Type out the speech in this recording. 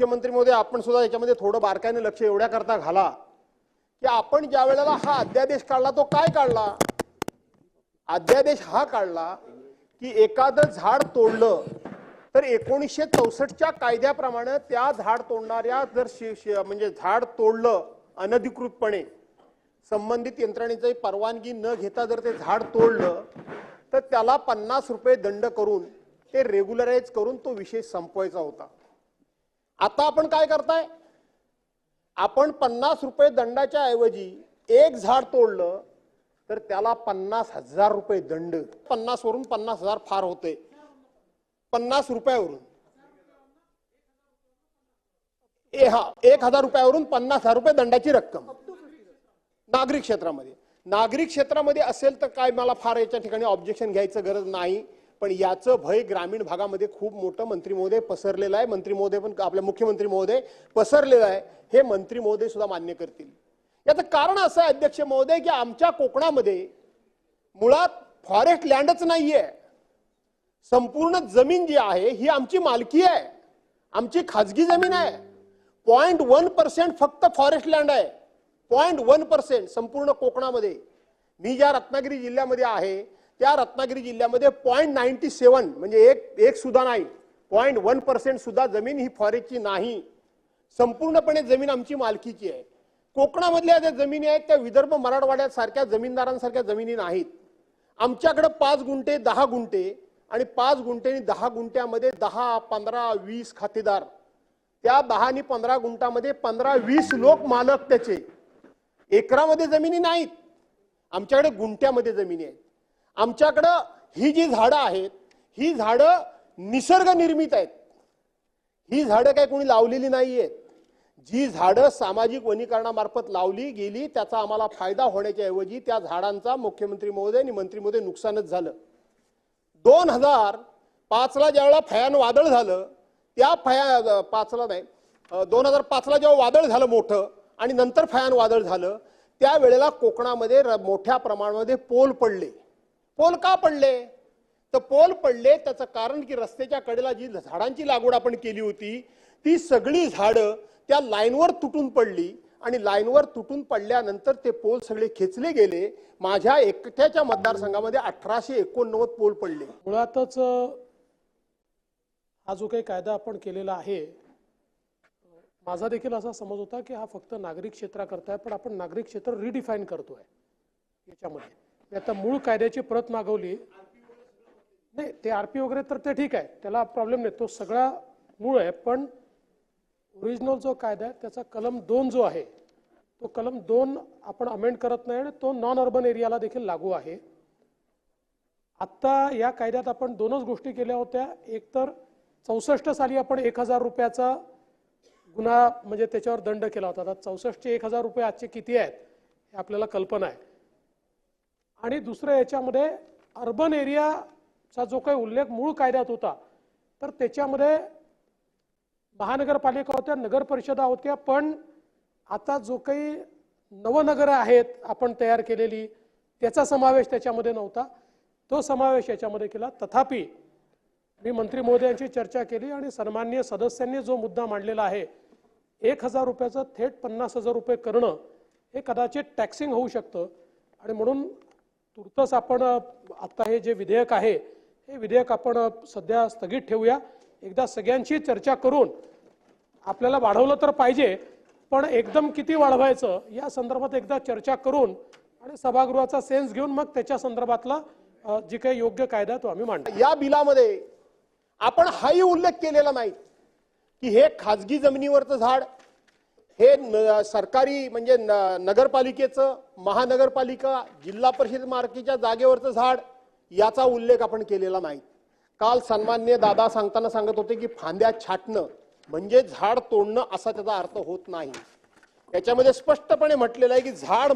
मुख्यमंत्री महोदय, आपण सुद्धा याच्यामध्ये थोडं बारकाईने लक्ष एवढ्या करता घाला की आपण ज्या वेळेला हा अध्यादेश काढला तो काय काढला? अध्यादेश हा काढला की एखादं झाड तोडलं तर 1964च्या कायद्याप्रमाणे त्या झाड तोडणाऱ्या जर म्हणजे झाड तोडलं अनधिकृतपणे संबंधित यंत्रणेची परवानगी न घेता जर ते झाड तोडलं तर त्याला 50 रुपये दंड करून ते रेग्युलराइज करून तो विषय संपवायचा होता। आता आपण काय करताय? आपण 50 रुपये दंडाच्या ऐवजी एक झाड तोडलं तर त्याला 50,000 रुपये दंड। 50 वरून 50,000 फार होते, 50 रुपयावरून 1,000 रुपयावरून 50,000 रुपये दंडाची रक्कम नागरिक क्षेत्रामध्ये असेल तर काय मला फार याच्या ठिकाणी ऑब्जेक्शन घ्यायचं गरज नाही, पण याचं भय ग्रामीण भागामध्ये खूप मोठं मंत्री महोदय पसरलेलं आहे। मंत्री महोदय पण आपले मुख्यमंत्री महोदय पसरलेलं आहे, हे मंत्री महोदय सुद्धा मान्य करतील। याचं कारण असं आहे अध्यक्ष महोदय की आमच्या कोकणामध्ये मुळात फॉरेस्ट लँडच नाहीये। संपूर्ण जमीन जी आहे ही आमची मालकी आहे, आमची खाजगी जमीन आहे। 0.1% फक्त फॉरेस्ट लँड आहे, 0.1% संपूर्ण कोकणामध्ये। मी ज्या रत्नागिरी जिल्ह्यामध्ये आहे त्या रत्नागिरी जिल्ह्यामध्ये 0.97 म्हणजे एक सुद्धा नाही, 0.1% सुद्धा जमीन ही फॉरेस्टची नाही। संपूर्णपणे जमीन आमची मालकीची आहे। कोकणामधल्या ज्या जमिनी आहेत त्या विदर्भ मराठवाड्यात सारख्या जमीनदारांसारख्या जमिनी नाहीत। आमच्याकडे 5 गुंठे 10 गुंठे आणि 5 गुंठे आणि 10 गुंठ्यामध्ये 10, 15, 20 खातेदार, त्या 10 आणि 15 गुंठामध्ये 15-20 लोक मालक त्याचे। एकरामध्ये जमिनी नाहीत, आमच्याकडे गुंठ्यामध्ये जमिनी आहेत। आमच्याकडे ही जी झाडं आहेत ही झाडं निसर्ग निर्मित आहेत, ही झाडं काय कोणी लावलेली नाहीयेत। जी झाडं सामाजिक वनीकरणामार्फत लावली गेली त्याचा आम्हाला फायदा होण्याच्या ऐवजी त्या झाडांचा मुख्यमंत्री महोदय आणि मंत्री महोदय नुकसानच झालं। 2005ला ज्यावेळेला भयान वादळ झालं, त्या 2005ला जेव्हा वादळ झालं मोठं आणि नंतर भयान वादळ झालं त्यावेळेला कोकणामध्ये मोठ्या प्रमाणामध्ये पोल पडले। पोल का पडले? तर पोल पडले त्याचं कारण की रस्त्याच्या कडेला जी झाडांची लागवड आपण केली होती ती सगळी झाडं त्या लाईनवर तुटून पडली आणि लाईनवर तुटून पडल्यानंतर ते पोल सगळे खेचले गेले। माझ्या एकट्याच्या मतदारसंघामध्ये 1889 पोल पडले। मुळातच हा जो काही कायदा आपण केलेला आहे, माझा देखील असा समज होता की हा फक्त नागरिक क्षेत्राकरता आहे, पण आपण नागरिक क्षेत्र रिडिफाईन करतोय याच्यामध्ये। मी आता मूळ कायद्याची प्रत मागवली नाही, ते आरपी वगैरे तर ते ठीक आहे, त्याला प्रॉब्लेम नाही, तो सगळा मूळ आहे। पण ओरिजिनल जो कायदा आहे त्याचा कलम 2 जो आहे तो कलम 2 आपण अमेंड करत नाही आणि तो नॉन अर्बन एरियाला देखील लागू आहे। आता या कायद्यात आपण 2च गोष्टी केल्या होत्या। एक तर 64 साली आपण 1,000 रुपयाचा गुन्हा म्हणजे त्याच्यावर दंड केला होता। आता 64चे 1,000 रुपये आजचे किती आहेत हे आपल्याला कल्पना आहे। आणि दुसरं याच्यामध्ये अर्बन एरियाचा जो काही उल्लेख मूळ कायद्यात होता तर त्याच्यामध्ये महानगरपालिका होत्या, नगर परिषदा होत्या, पण आता जो काही नवनगरं आहेत आपण तयार केलेली त्याचा समावेश त्याच्यामध्ये नव्हता, तो समावेश याच्यामध्ये केला। तथापि मी मंत्री महोदयांची चर्चा केली आणि सन्माननीय सदस्यांनी जो मुद्दा मांडलेला आहे 1,000 रुपयाचं थेट 50,000 रुपये करणं हे कदाचित टॅक्सिंग होऊ शकतं आणि म्हणून तुर्तच आपण आता हे जे विधेयक आहे हे विधेयक आपण सध्या स्थगित ठेवूया। एकदा सगळ्यांची चर्चा करून आपल्याला वाढवलं तर पाहिजे, पण एकदम किती वाढवायचं या संदर्भात एकदा चर्चा करून आणि सभागृहाचा सेन्स घेऊन मग त्याच्या संदर्भातला जी काही योग्य कायदा तो आम्ही मांडू। या बिलामध्ये आपण हाही उल्लेख केलेला नाही की हे खाजगी जमिनीवरचं झाड, हे सरकारी म्हणजे नगरपालिकेचं, महानगरपालिका, जिल्हा परिषद मालकीच्या जागेवरचं झाड, याचा उल्लेख आपण केलेला नाही। काल सन्माननीय दादा सांगताना सांगत होते की फांद्या छाटणं म्हणजे झाड तोडणं असा त्याचा अर्थ होत नाही। याच्यामध्ये स्पष्टपणे म्हटलेलं आहे की झाड